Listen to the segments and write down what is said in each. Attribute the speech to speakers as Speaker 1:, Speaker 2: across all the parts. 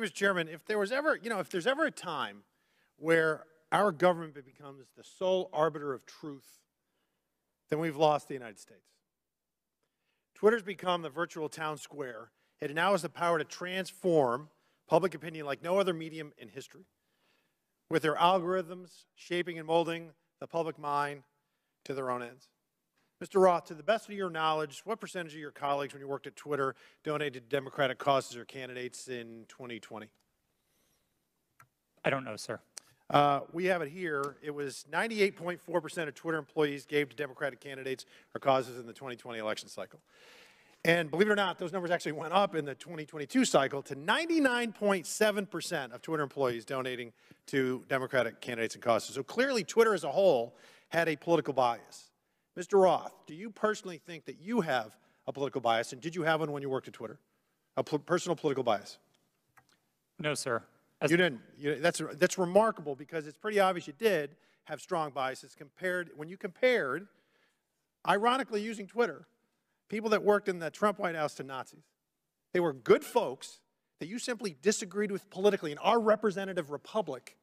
Speaker 1: Mr. Chairman, if there's ever a time where our government becomes the sole arbiter of truth, then we've lost the United States. Twitter's become the virtual town square. It now has the power to transform public opinion like no other medium in history, with their algorithms shaping and molding the public mind to their own ends. Mr. Roth, to the best of your knowledge, what percentage of your colleagues when you worked at Twitter donated to Democratic causes or candidates in 2020?
Speaker 2: I don't know, sir.
Speaker 1: We have it here. It was 98.4% of Twitter employees gave to Democratic candidates or causes in the 2020 election cycle. And believe it or not, those numbers actually went up in the 2022 cycle to 99.7% of Twitter employees donating to Democratic candidates and causes. So clearly, Twitter as a whole had a political bias. Mr. Roth, do you personally think that you have a political bias, and did you have one when you worked at Twitter? A personal political bias?
Speaker 2: No, sir.
Speaker 1: You didn't. That's remarkable because it's pretty obvious you did have strong biases when you compared, ironically using Twitter, people that worked in the Trump White House to Nazis. They were good folks that you simply disagreed with politically in our representative republic,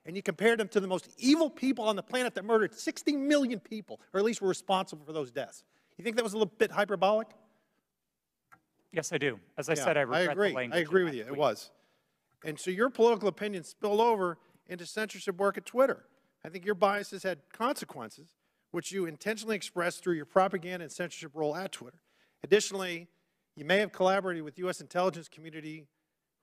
Speaker 1: and you compared them to the most evil people on the planet that murdered 60 million people, or at least were responsible for those deaths. You think that was a little bit hyperbolic?
Speaker 2: Yes, I do. As I said, I regret the language.
Speaker 1: I agree with you. It was. And so your political opinion spilled over into censorship work at Twitter. I think your biases had consequences, which you intentionally expressed through your propaganda and censorship role at Twitter. Additionally, you may have collaborated with U.S. intelligence community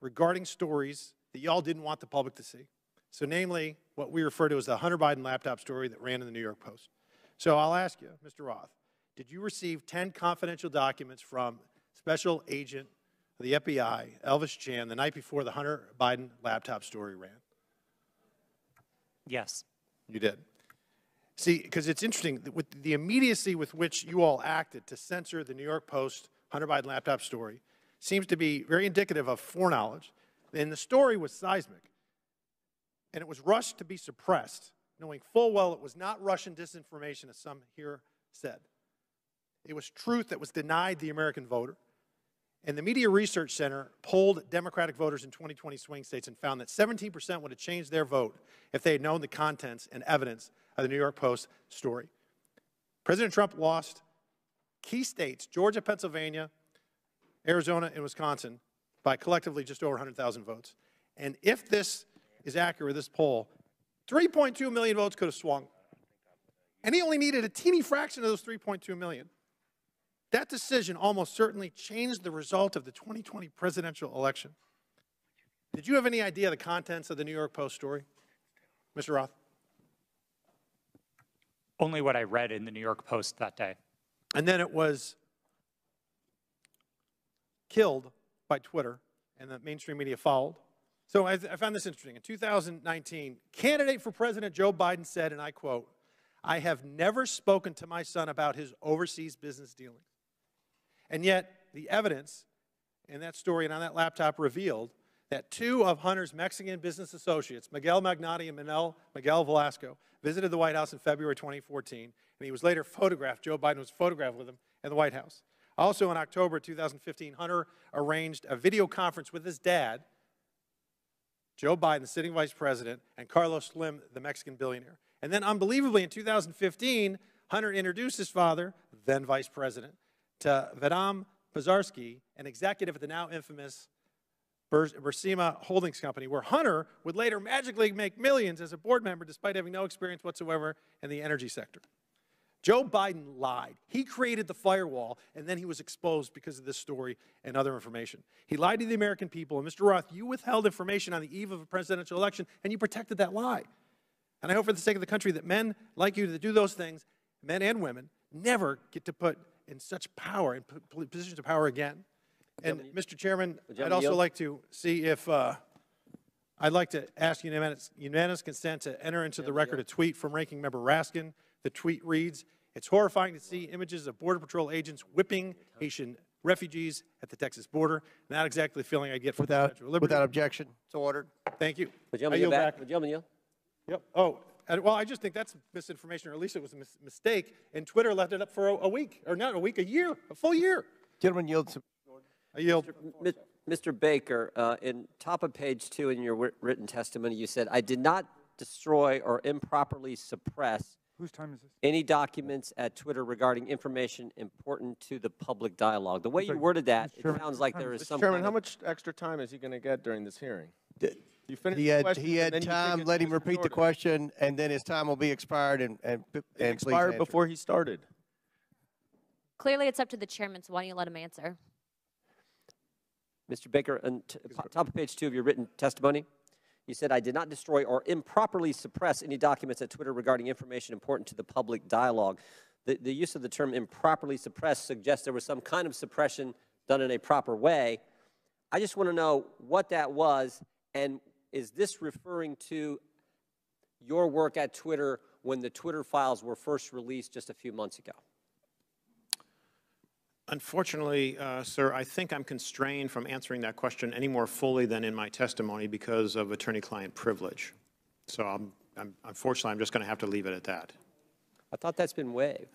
Speaker 1: regarding stories that you all didn't want the public to see. So namely, what we refer to as the Hunter Biden laptop story that ran in the New York Post. So I'll ask you, Mr. Roth, did you receive 10 confidential documents from Special Agent of the FBI, Elvis Chan, the night before the Hunter Biden laptop story ran?
Speaker 2: Yes.
Speaker 1: You did. See, because it's interesting, with the immediacy with which you all acted to censor the New York Post Hunter Biden laptop story seems to be very indicative of foreknowledge. And the story was seismic. And it was rushed to be suppressed, knowing full well it was not Russian disinformation, as some here said. It was truth that was denied the American voter. And the Media Research Center polled Democratic voters in 2020 swing states and found that 17% would have changed their vote if they had known the contents and evidence of the New York Post story. President Trump lost key states, Georgia, Pennsylvania, Arizona, and Wisconsin, by collectively just over 100,000 votes. And if this is accurate, this poll, 3.2 million votes could have swung. And he only needed a teeny fraction of those 3.2 million. That decision almost certainly changed the result of the 2020 presidential election. Did you have any idea the contents of the New York Post story, Mr. Roth?
Speaker 2: Only what I read in the New York Post that day.
Speaker 1: And then it was killed by Twitter, and the mainstream media followed. So I found this interesting. In 2019, candidate for President Joe Biden said, and I quote, "I have never spoken to my son about his overseas business dealings." And yet, the evidence in that story and on that laptop revealed that two of Hunter's Mexican business associates, Miguel Magnotti and Miguel Velasco, visited the White House in February 2014, and he was later photographed. Joe Biden was photographed with him in the White House. Also in October 2015, Hunter arranged a video conference with his dad, Joe Biden, the sitting vice president, and Carlos Slim, the Mexican billionaire. And then unbelievably in 2015, Hunter introduced his father, then vice president, to Vadym Pozharsky, an executive at the now infamous Burisma Holdings Company, where Hunter would later magically make millions as a board member despite having no experience whatsoever in the energy sector. Joe Biden lied. He created the firewall, and then he was exposed because of this story and other information. He lied to the American people, and Mr. Roth, you withheld information on the eve of a presidential election, and you protected that lie. And I hope for the sake of the country that men like you that do those things, men and women, never get to put in such power, in positions of power again. And Mr. Chairman, I'd also like to see if, I'd like to ask unanimous consent to enter into the record a tweet from Ranking Member Raskin. The tweet reads, "It's horrifying to see images of Border Patrol agents whipping Haitian refugees at the Texas border." Not exactly the feeling I get from
Speaker 3: Without objection. It's ordered.
Speaker 1: Thank you.
Speaker 4: The gentleman back. The gentleman yield.
Speaker 1: Yep. Oh, well, I just think that's misinformation, or at least it was a mistake, and Twitter left it up for a week, or not a week, a year, a full year.
Speaker 3: Gentleman yields.
Speaker 1: I yield.
Speaker 3: Mr. Baker, in top of page 2 in your written testimony, you said, I did not destroy or improperly suppress
Speaker 4: Whose time is this?
Speaker 3: any documents at Twitter regarding information important to the public dialogue. The way you worded that, it sounds like there is some
Speaker 5: Chairman,
Speaker 3: kind
Speaker 5: how
Speaker 3: of...
Speaker 5: much extra time is he going to get during this hearing? You finished
Speaker 3: He
Speaker 5: the
Speaker 3: had,
Speaker 5: question,
Speaker 3: he
Speaker 5: and
Speaker 3: had
Speaker 5: then you
Speaker 3: time.
Speaker 5: think
Speaker 3: Let him
Speaker 5: it's
Speaker 3: repeat the
Speaker 5: Jordan.
Speaker 3: question, and then his time will be expired. And
Speaker 5: It
Speaker 3: please
Speaker 5: expired
Speaker 3: answer.
Speaker 5: before he started.
Speaker 6: Clearly, it's up to the chairman, so why don't you let him answer?
Speaker 3: Mr. Baker, on top of page 2 of your written testimony, you said, I did not destroy or improperly suppress any documents at Twitter regarding information important to the public dialogue. The use of the term improperly suppressed suggests there was some kind of suppression done in a proper way. I just want to know what that was, and is this referring to your work at Twitter when the Twitter files were first released just a few months ago?
Speaker 1: Unfortunately, sir, I think I'm constrained from answering that question any more fully than in my testimony because of attorney-client privilege. So unfortunately, I'm just going to have to leave it at that.
Speaker 3: I thought that's been waived.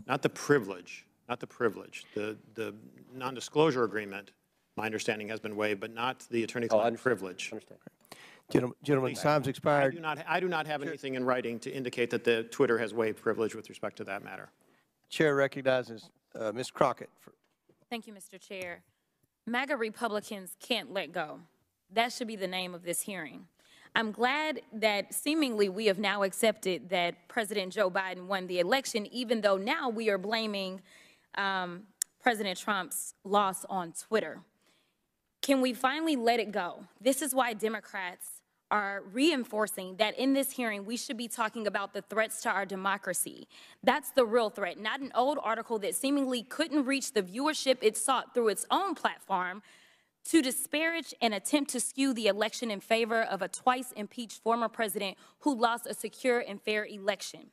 Speaker 1: Not the privilege, not the privilege. The non-disclosure agreement, my understanding, has been waived, but not the attorney-client privilege.
Speaker 3: Understand.
Speaker 4: Gentlemen, time's expired.
Speaker 1: I do not have anything in writing to indicate that the Twitter has waived privilege with respect to that matter.
Speaker 4: Chair recognizes Ms. Crockett.
Speaker 7: Thank you, Mr. Chair. MAGA Republicans can't let go. That should be the name of this hearing. I'm glad that seemingly we have now accepted that President Joe Biden won the election, even though now we are blaming President Trump's loss on Twitter. Can we finally let it go? This is why Democrats are reinforcing that in this hearing we should be talking about the threats to our democracy. That's the real threat, not an old article that seemingly couldn't reach the viewership it sought through its own platform to disparage and attempt to skew the election in favor of a twice impeached former president who lost a secure and fair election.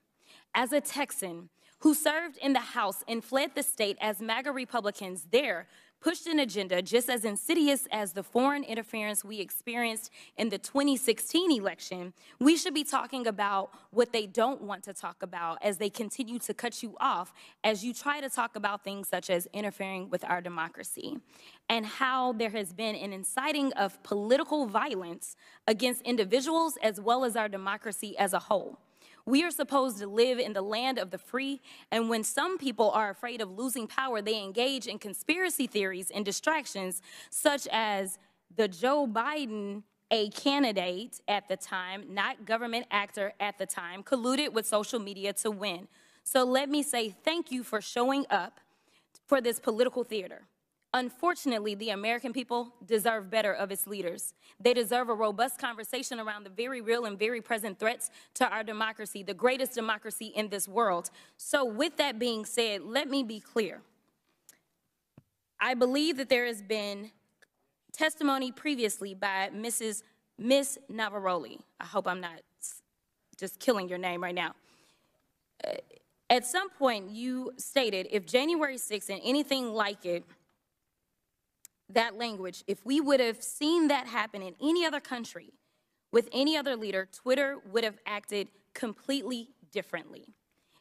Speaker 7: As a Texan who served in the House and fled the state as MAGA Republicans there pushed an agenda just as insidious as the foreign interference we experienced in the 2016 election, we should be talking about what they don't want to talk about as they continue to cut you off as you try to talk about things such as interfering with our democracy and how there has been an inciting of political violence against individuals as well as our democracy as a whole. We are supposed to live in the land of the free, and when some people are afraid of losing power, they engage in conspiracy theories and distractions, such as the Joe Biden, a candidate at the time, not government actor at the time, colluded with social media to win. So let me say thank you for showing up for this political theater. Unfortunately, the American people deserve better of its leaders. They deserve a robust conversation around the very real and very present threats to our democracy, the greatest democracy in this world. So with that being said, let me be clear. I believe that there has been testimony previously by Miss Navaroli. I hope I'm not just killing your name right now. At some point, you stated if January 6th and anything like it, that language, if we would have seen that happen in any other country with any other leader, Twitter would have acted completely differently.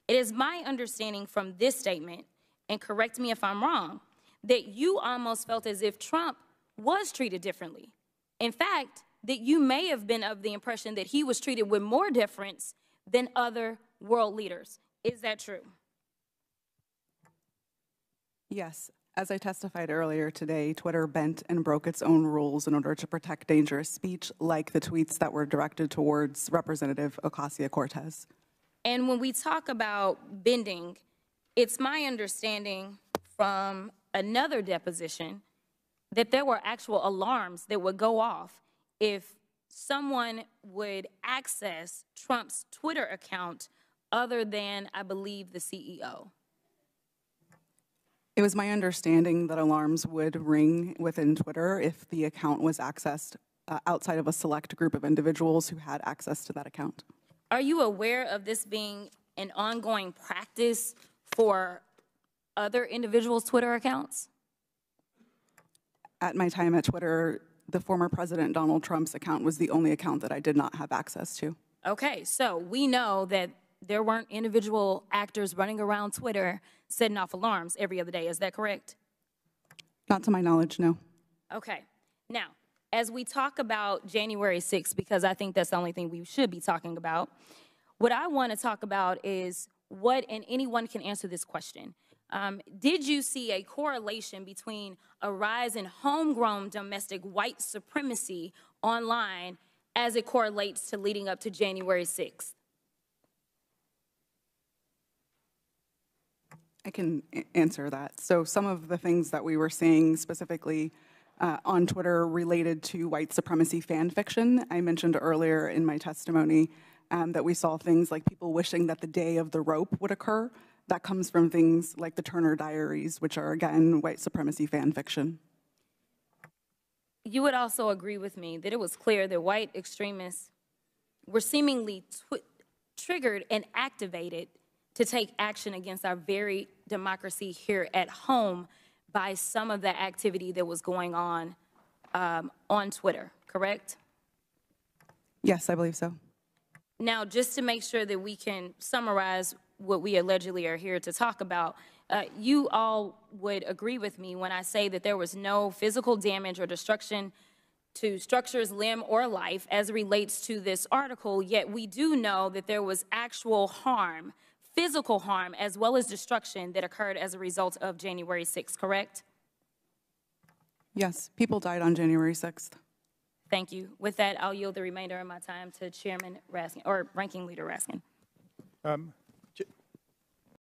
Speaker 7: It is my understanding from this statement, and correct me if I'm wrong, that you almost felt as if Trump was treated differently. In fact, that you may have been of the impression that he was treated with more deference than other world leaders. Is that true?
Speaker 8: Yes. As I testified earlier today, Twitter bent and broke its own rules in order to protect dangerous speech, like the tweets that were directed towards Representative Ocasio-Cortez.
Speaker 7: And when we talk about bending, it's my understanding from another deposition that there were actual alarms that would go off if someone would access Trump's Twitter account other than, I believe, the CEO.
Speaker 8: It was my understanding that alarms would ring within Twitter if the account was accessed outside of a select group of individuals who had access to that account.
Speaker 7: Are you aware of this being an ongoing practice for other individuals' Twitter accounts?
Speaker 8: At my time at Twitter, the former President Donald Trump's account was the only account that I did not have access to.
Speaker 7: Okay, so we know that there weren't individual actors running around Twitter setting off alarms every other day. Is that correct?
Speaker 8: Not to my knowledge, no.
Speaker 7: Okay. Now, as we talk about January 6th, because I think that's the only thing we should be talking about, what I want to talk about is what, and anyone can answer this question. Did you see a correlation between a rise in homegrown domestic white supremacy online as it correlates to leading up to January 6th?
Speaker 8: I can answer that. So some of the things that we were seeing specifically on Twitter related to white supremacy fan fiction. I mentioned earlier in my testimony that we saw things like people wishing that the day of the rope would occur. That comes from things like the Turner Diaries, which are, again, white supremacy fan fiction.
Speaker 7: You would also agree with me that it was clear that white extremists were seemingly triggered and activated to take action against our very democracy here at home by some of the activity that was going on Twitter, correct?
Speaker 8: Yes, I believe so.
Speaker 7: Now, just to make sure that we can summarize what we allegedly are here to talk about, you all would agree with me when I say that there was no physical damage or destruction to structures, limb, or life as it relates to this article, yet we do know that there was actual harm, physical harm, as well as destruction that occurred as a result of January 6th, correct?
Speaker 8: Yes, people died on January 6th.
Speaker 7: Thank you. With that, I'll yield the remainder of my time to Chairman Raskin, or Ranking Leader Raskin.